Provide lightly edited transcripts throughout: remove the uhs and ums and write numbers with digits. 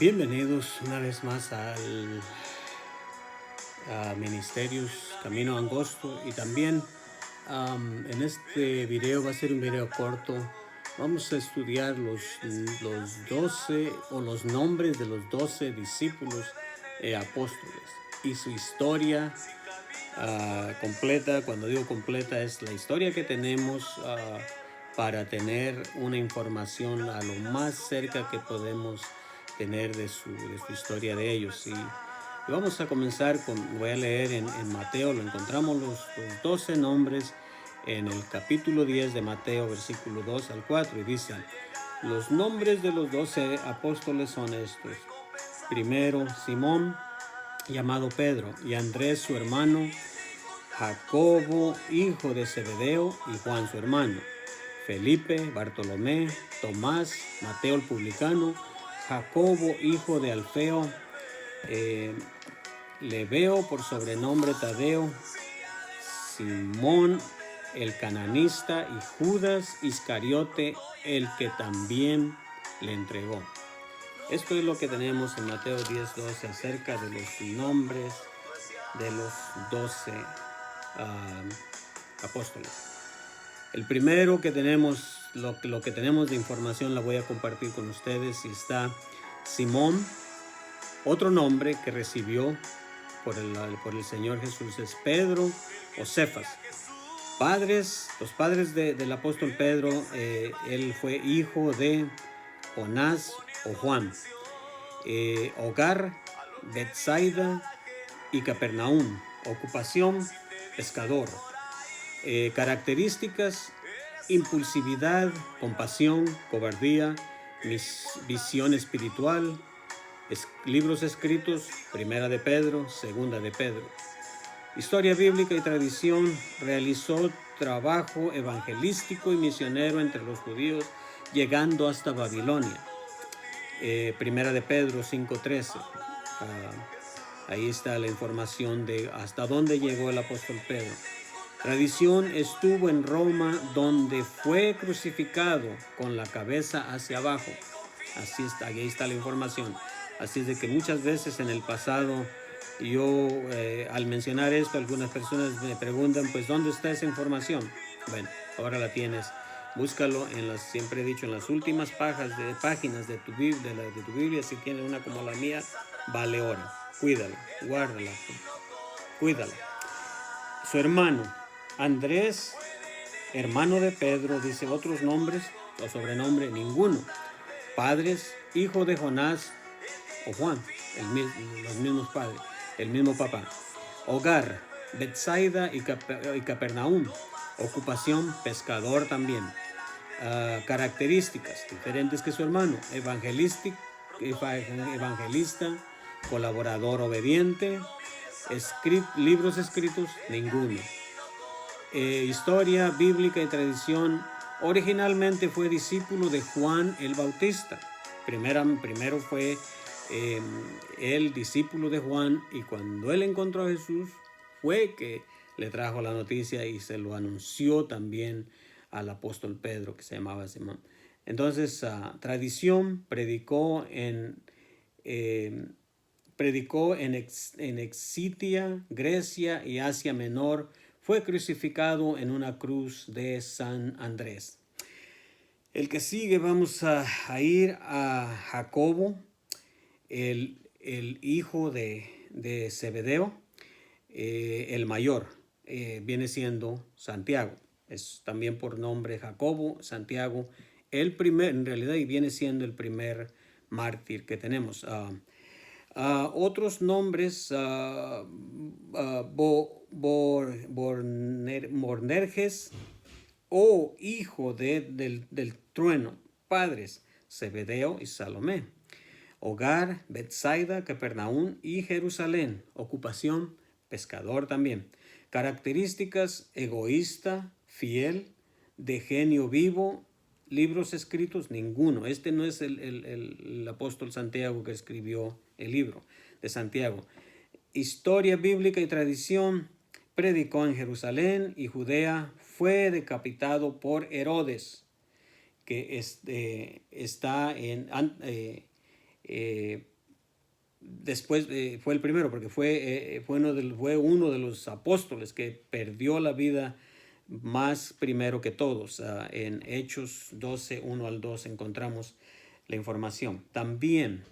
Bienvenidos una vez más a Ministerios Camino Angosto y también en este video va a ser un video corto. Vamos a estudiar los 12 o los nombres de los 12 discípulos apóstoles y su historia completa. Cuando digo completa es la historia que tenemos para tener una información a lo más cerca que podemos tener de su historia de ellos. Y vamos a comenzar voy a leer en Mateo, lo encontramos los 12 nombres en el capítulo 10 de Mateo, versículo 2 al 4, y dice: los nombres de los 12 apóstoles son estos. Primero, Simón, llamado Pedro, y Andrés su hermano, Jacobo, hijo de Zebedeo, y Juan su hermano, Felipe, Bartolomé, Tomás, Mateo el publicano, Jacobo, hijo de Alfeo, Lebeo, por sobrenombre Tadeo, Simón el cananista, y Judas Iscariote, el que también le entregó. Esto es lo que tenemos en Mateo 10:12 acerca de los nombres de los 12 apóstoles. El primero que tenemos, lo que tenemos de información, la voy a compartir con ustedes, y está Simón. Otro nombre que recibió por el Señor Jesús es Pedro o Cefas. Los padres del apóstol Pedro, él fue hijo de Jonás o Juan. Hogar, Betsaida y Capernaum. Ocupación, pescador. Características: impulsividad, compasión, cobardía, visión espiritual. Libros escritos: Primera de Pedro, Segunda de Pedro. Historia bíblica y tradición: realizó trabajo evangelístico y misionero entre los judíos, llegando hasta Babilonia. Primera de Pedro 5:13. Ahí está la información de hasta dónde llegó el apóstol Pedro. Tradición: estuvo en Roma, donde fue crucificado con la cabeza hacia abajo. Así está, ahí está la información. Así es de que muchas veces en el pasado yo, al mencionar esto, algunas personas me preguntan, pues, ¿dónde está esa información? Bueno, ahora la tienes. Búscalo siempre he dicho, en las últimas páginas de tu Biblia. Si tienes una como la mía, vale oro. Cuídala, guárdala, cuídala. Su hermano, Andrés, hermano de Pedro, dice otros nombres o sobrenombre: ninguno. Padres: hijo de Jonás o Juan, los mismos padres, el mismo papá. Hogar: Betsaida y Capernaum. Ocupación: pescador también. Características: diferentes que su hermano. Evangelista, colaborador obediente. Libros escritos: ninguno. Historia bíblica y tradición: originalmente fue discípulo de Juan el Bautista. Primero fue el discípulo de Juan, y cuando él encontró a Jesús fue que le trajo la noticia y se lo anunció también al apóstol Pedro, que se llamaba Simón. Entonces, tradición: predicó en Excitia, Grecia y Asia Menor. Fue crucificado en una cruz de San Andrés. El que sigue, vamos a ir a Jacobo, el hijo de Zebedeo, el mayor. Viene siendo Santiago. Es también por nombre Jacobo, Santiago. En realidad, y viene siendo el primer mártir que tenemos. Otros nombres: Boanerges, o hijo del trueno. Padres: Zebedeo y Salomé. Hogar: Betsaida, Capernaum y Jerusalén. Ocupación: pescador también. Características: egoísta, fiel, de genio vivo. Libros escritos: ninguno. Este no es el apóstol Santiago que escribió el libro de Santiago. Historia bíblica y tradición: predicó en Jerusalén y Judea. Fue decapitado por Herodes, que está Después fue el primero, porque fue uno de los apóstoles que perdió la vida más primero que todos. En Hechos 12, 1 al 2 encontramos la información. También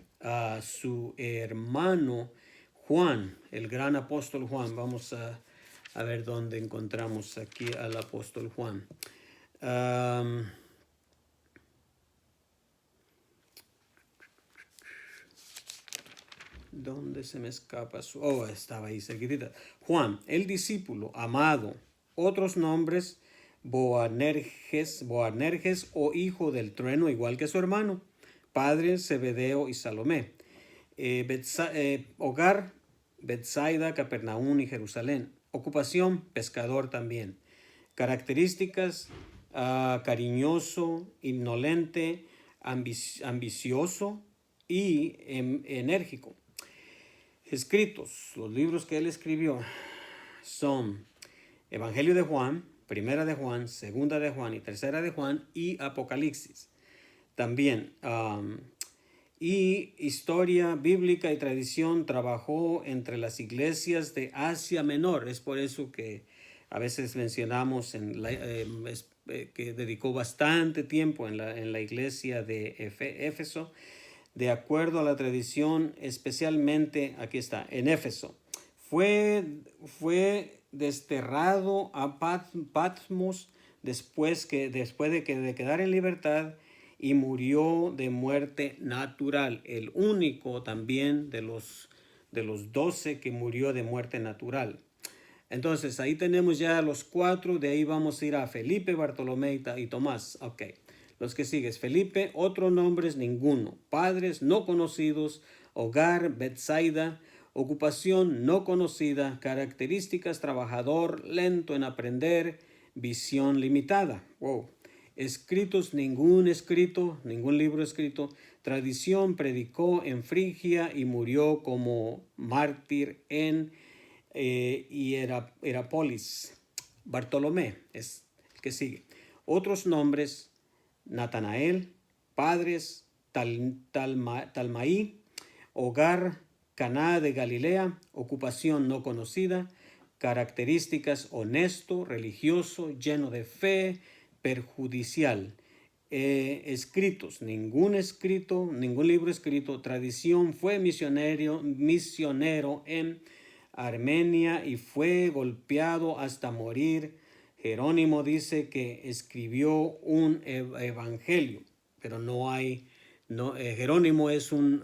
su hermano Juan, el gran apóstol Juan. Vamos a ver dónde encontramos aquí al apóstol Juan. ¿Dónde se me escapa su? Oh, estaba ahí cerquita. Juan, el discípulo amado. Otros nombres: Boanerges o hijo del trueno, igual que su hermano. Padres: Zebedeo y Salomé. Hogar: Betsaida, Capernaum y Jerusalén. Ocupación: pescador también. Características: cariñoso, indolente, ambicioso y enérgico. Escritos: los libros que él escribió son Evangelio de Juan, Primera de Juan, Segunda de Juan y Tercera de Juan, y Apocalipsis. También y historia bíblica y tradición. Trabajó entre las iglesias de Asia Menor. Es por eso que a veces mencionamos que dedicó bastante tiempo en la iglesia de Éfeso. De acuerdo a la tradición, especialmente, aquí está, en Éfeso. Fue desterrado a Patmos después de quedar en libertad, y murió de muerte natural. El único también de los 12 que murió de muerte natural. Entonces ahí tenemos ya los 4. De ahí vamos a ir a Felipe, Bartolomé y Tomás. Ok. Los que sigues: Felipe, otros nombres ninguno. Padres no conocidos. Hogar: Betsaida. Ocupación no conocida. Características: trabajador, lento en aprender, visión limitada. Wow. Escritos: ningún libro escrito. Tradición: predicó en Frigia y murió como mártir en Hierápolis. Bartolomé es el que sigue. Otros nombres: Natanael. Padres: Talmaí. Hogar: Caná de Galilea. Ocupación no conocida. Características: honesto, religioso, lleno de fe, perjudicial. Escritos: ningún libro escrito. Tradición: fue misionero en Armenia y fue golpeado hasta morir. Jerónimo dice que escribió un evangelio, pero no hay. Jerónimo es un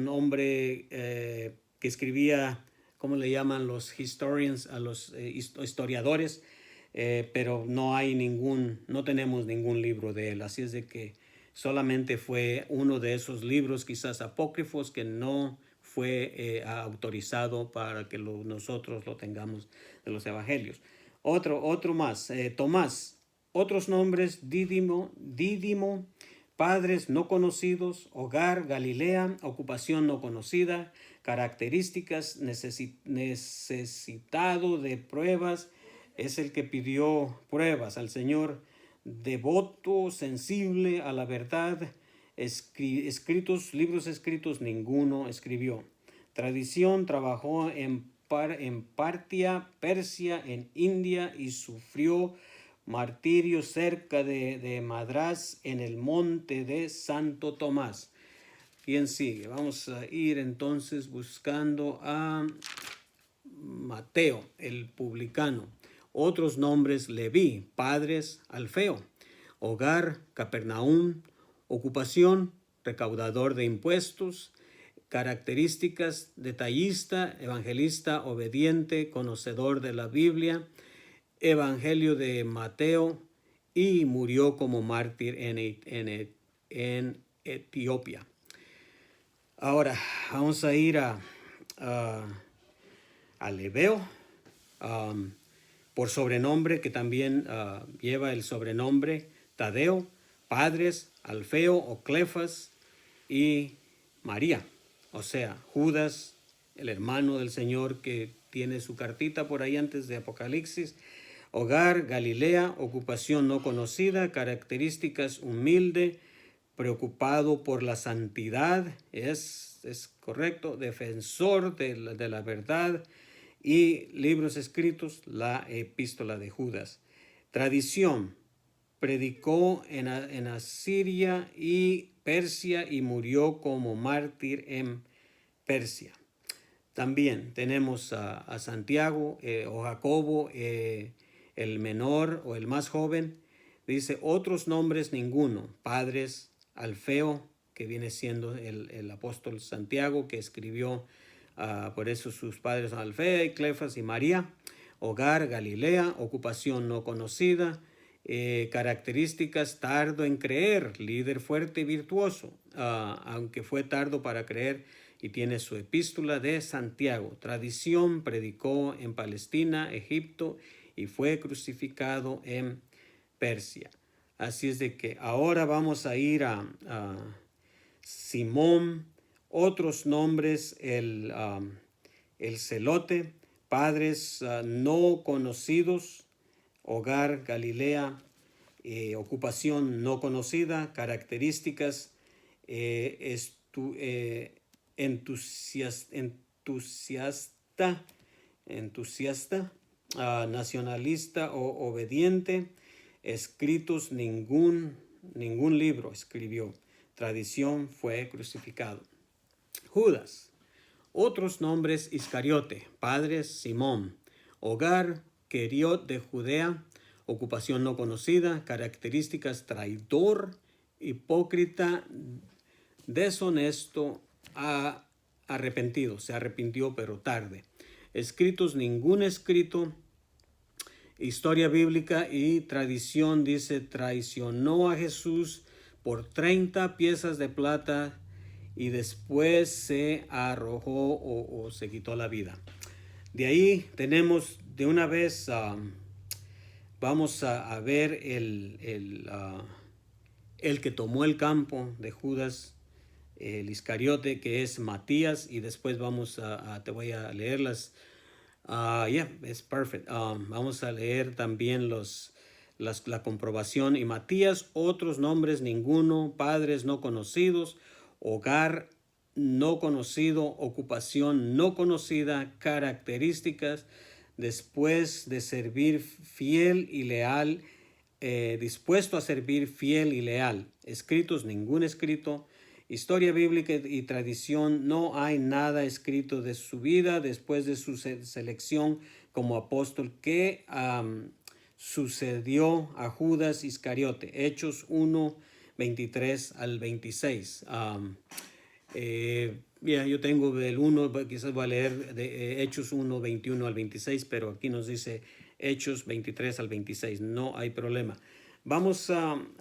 hombre que escribía, ¿cómo le llaman los historians? A los historiadores. Pero no tenemos ningún libro de él. Así es de que solamente fue uno de esos libros, quizás apócrifos, que no fue autorizado para que nosotros lo tengamos de los evangelios. Otro más: Tomás. Otros nombres: Dídimo. Padres no conocidos. Hogar: Galilea. Ocupación no conocida. Características: necesitado de pruebas. Es el que pidió pruebas al Señor. Devoto, sensible a la verdad. Libros escritos ninguno escribió. Tradición: trabajó en Partia, Persia, en India, y sufrió martirio cerca de Madrás, en el monte de Santo Tomás. ¿Quién sigue? Vamos a ir entonces buscando a Mateo, el publicano. Otros nombres: Leví. Padres: Alfeo. Hogar: Capernaum. Ocupación: recaudador de impuestos. Características: detallista, evangelista, obediente, conocedor de la Biblia. Evangelio de Mateo. Y murió como mártir en Etiopía. Ahora vamos a ir a Lebeo, por sobrenombre, que también lleva el sobrenombre Tadeo. Padres: Alfeo o Clefas y María, o sea, Judas, el hermano del Señor, que tiene su cartita por ahí antes de Apocalipsis. Hogar: Galilea. Ocupación no conocida. Características: humilde, preocupado por la santidad, es correcto, defensor de la verdad, y libros escritos, la epístola de Judas. Tradición, predicó en Asiria y Persia y murió como mártir en Persia. También tenemos a Santiago o Jacobo, el menor o el más joven. Dice otros nombres ninguno. Padres, Alfeo, que viene siendo el apóstol Santiago, que escribió, por eso sus padres son Alfeo, y Cleofas y María. Hogar, Galilea. Ocupación no conocida. Características, tardo en creer, líder fuerte y virtuoso, aunque fue tardo para creer, y tiene su epístola de Santiago. Tradición, predicó en Palestina, Egipto, y fue crucificado en Persia. Así es de que ahora vamos a ir a Simón, otros nombres, el celote, padres no conocidos, hogar, Galilea, ocupación no conocida, características, entusiasta, nacionalista o obediente, escritos ningún libro escribió, tradición, fue crucificado. Judas, otros nombres, Iscariote, padres, Simón, hogar, Queriot de Judea, ocupación no conocida, características, traidor, hipócrita, deshonesto, arrepentido, se arrepintió pero tarde. Escritos, ningún escrito. Historia bíblica y tradición dice, traicionó a Jesús por 30 piezas de plata y después se arrojó o se quitó la vida. De ahí tenemos de una vez, vamos a ver el que tomó el campo de Judas, el Iscariote, que es Matías, y después te voy a leer las. Es perfect. Vamos a leer también la comprobación. Y Matías, otros nombres ninguno, padres no conocidos, hogar no conocido, ocupación no conocida, características, después de servir fiel y leal, dispuesto a servir fiel y leal, escritos, ningún escrito. Historia bíblica y tradición, no hay nada escrito de su vida después de su selección como apóstol que sucedió a Judas Iscariote. Hechos 1, 23 al 26. Yo tengo del 1, quizás voy a leer de Hechos 1, 21 al 26, pero aquí nos dice Hechos 23 al 26, no hay problema. Vamos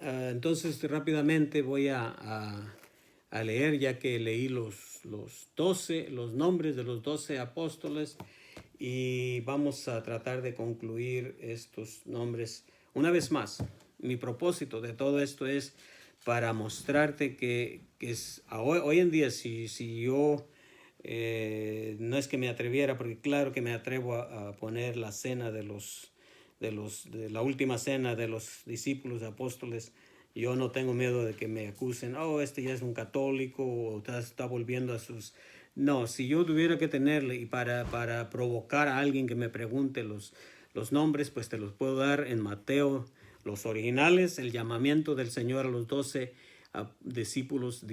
entonces rápidamente voy a leer, ya que leí los nombres de los 12 apóstoles, y vamos a tratar de concluir estos nombres. Una vez más, mi propósito de todo esto es para mostrarte que hoy en día, si yo no es que me atreviera, porque claro que me atrevo a poner la cena de la última cena de los discípulos apóstoles. Yo no tengo miedo de que me acusen, este ya es un católico o está volviendo a sus. No, si yo tuviera que tenerle y para provocar a alguien que me pregunte los nombres, pues te los puedo dar en Mateo, los originales, el llamamiento del Señor a los 12 discípulos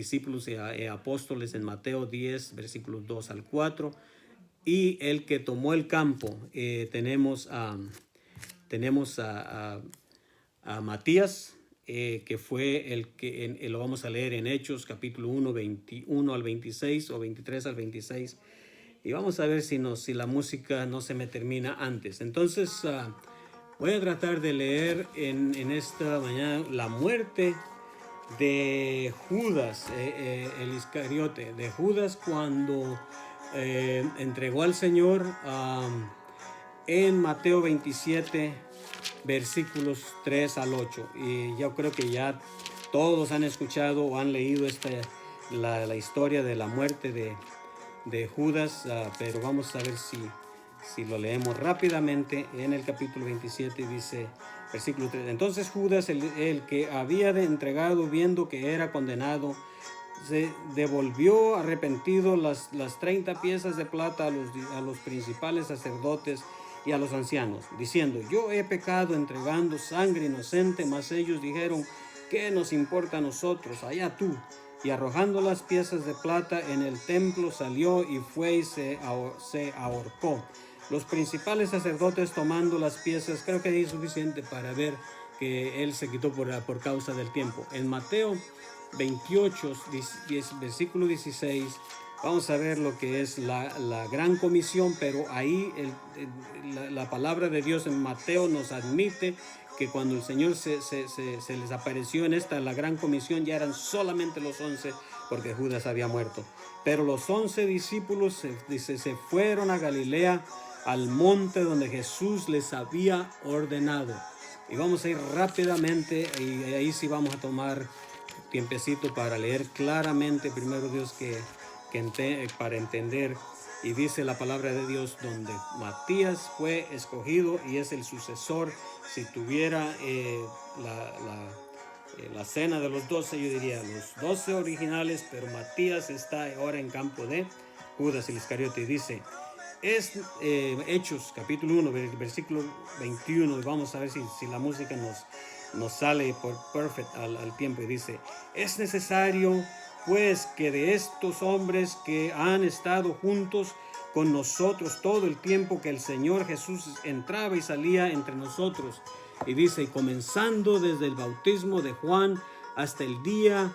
y apóstoles en Mateo 10, versículos 2 al 4. Y el que tomó el campo, tenemos a Matías, que fue el que lo vamos a leer en Hechos capítulo 1, 21 al 26 o 23 al 26. Y vamos a ver si la música no se me termina antes. Entonces voy a tratar de leer en esta mañana la muerte de Judas, el Iscariote, de Judas cuando entregó al Señor en Mateo 27, versículos 3 al 8. Y yo creo que ya todos han escuchado o han leído la historia de la muerte de Judas, pero vamos a ver Si lo leemos rápidamente, en el capítulo 27 dice, versículo 3, entonces Judas, el que había entregado, viendo que era condenado, se devolvió arrepentido las 30 piezas de plata a los principales sacerdotes y a los ancianos, diciendo, yo he pecado entregando sangre inocente, mas ellos dijeron, ¿qué nos importa a nosotros? Allá tú. Y arrojando las piezas de plata en el templo, salió y fue y se ahorcó. Los principales sacerdotes, tomando las piezas, creo que es suficiente para ver que él se quitó por causa del tiempo. En Mateo 28, versículo 16, vamos a ver lo que es la gran comisión, pero ahí la palabra de Dios en Mateo nos admite que cuando el Señor se les apareció en la gran comisión, ya eran solamente los 11, porque Judas había muerto. Pero los 11 discípulos se fueron a Galilea, al monte donde Jesús les había ordenado. Y vamos a ir rápidamente, y ahí sí vamos a tomar tiempecito para leer claramente, primero Dios, para entender. Y dice la palabra de Dios, donde Matías fue escogido y es el sucesor. Si tuviera la cena de los 12, yo diría los 12 originales, pero Matías está ahora en campo de Judas el Iscariote. Y dice, Hechos capítulo 1, versículo 21, y vamos a ver si la música nos sale por perfecto al tiempo. Y dice, es necesario pues que de estos hombres que han estado juntos con nosotros todo el tiempo que el Señor Jesús entraba y salía entre nosotros. Y dice, comenzando desde el bautismo de Juan hasta el día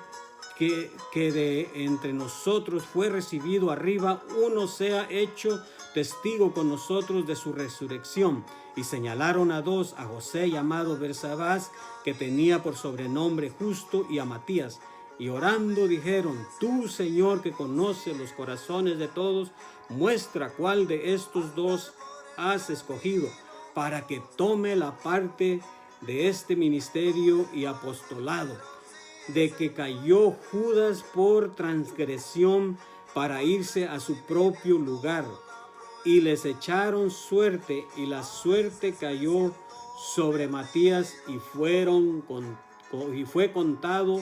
que de entre nosotros fue recibido arriba, uno sea hecho testigo con nosotros de su resurrección. Y señalaron a dos, a José llamado Bersabás, que tenía por sobrenombre Justo, y a Matías. Y orando dijeron, tú, Señor, que conoces los corazones de todos, muestra cuál de estos dos has escogido, para que tome la parte de este ministerio y apostolado, de que cayó Judas por transgresión para irse a su propio lugar. Y les echaron suerte, y la suerte cayó sobre Matías, y fue contado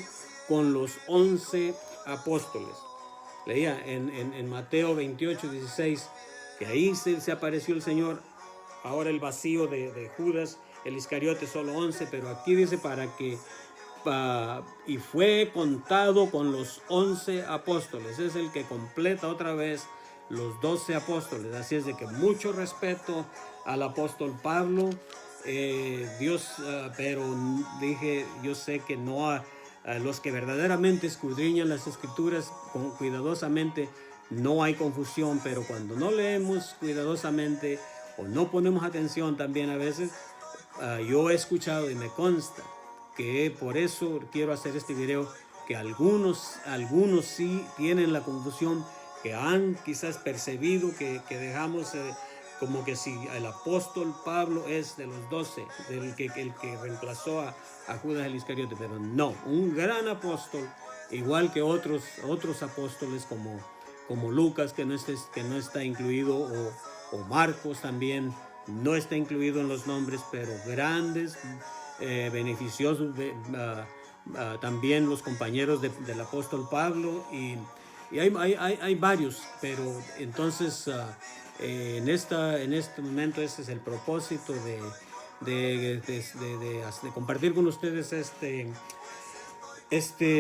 con los 11 apóstoles. Leía en Mateo 28, 16, que ahí se apareció el Señor. Ahora el vacío de Judas, el Iscariote, solo 11, pero aquí dice y fue contado con los 11 apóstoles. Es el que completa otra vez los 12 apóstoles. Así es de que mucho respeto al apóstol Pablo. Pero dije, yo sé que no a los que verdaderamente escudriñan las escrituras cuidadosamente, no hay confusión, pero cuando no leemos cuidadosamente o no ponemos atención también a veces, yo he escuchado y me consta que por eso quiero hacer este video, que algunos sí tienen la confusión, que han quizás percibido que dejamos como que si el apóstol Pablo es de los 12, el que reemplazó a Judas el Iscariote, pero no, un gran apóstol, igual que otros apóstoles como Lucas, que no está incluido, o Marcos también no está incluido en los nombres, pero grandes, beneficiosos, también los compañeros del apóstol Pablo, y hay varios, pero entonces en este momento ese es el propósito de compartir con ustedes este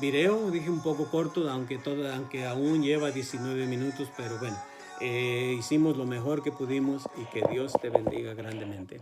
video. Dije un poco corto, aunque aún lleva 19 minutos, pero bueno, hicimos lo mejor que pudimos, y que Dios te bendiga grandemente.